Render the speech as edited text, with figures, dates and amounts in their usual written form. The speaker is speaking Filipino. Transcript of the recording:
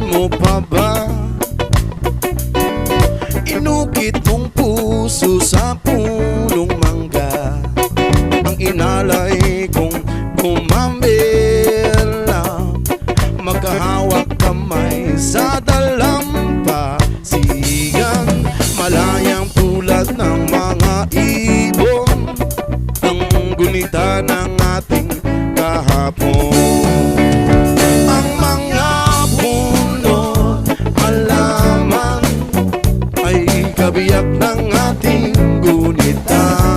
mo pa ba? Inukit mong puso sa punong mangga, ang inalay kong kumambila, magkahawak kamay sa dalampasigan, malayang tulad ng mga ibon, ang gunita ng ating kahapon. Ang mga puno, halaman ay kabiyak ng ating gunita.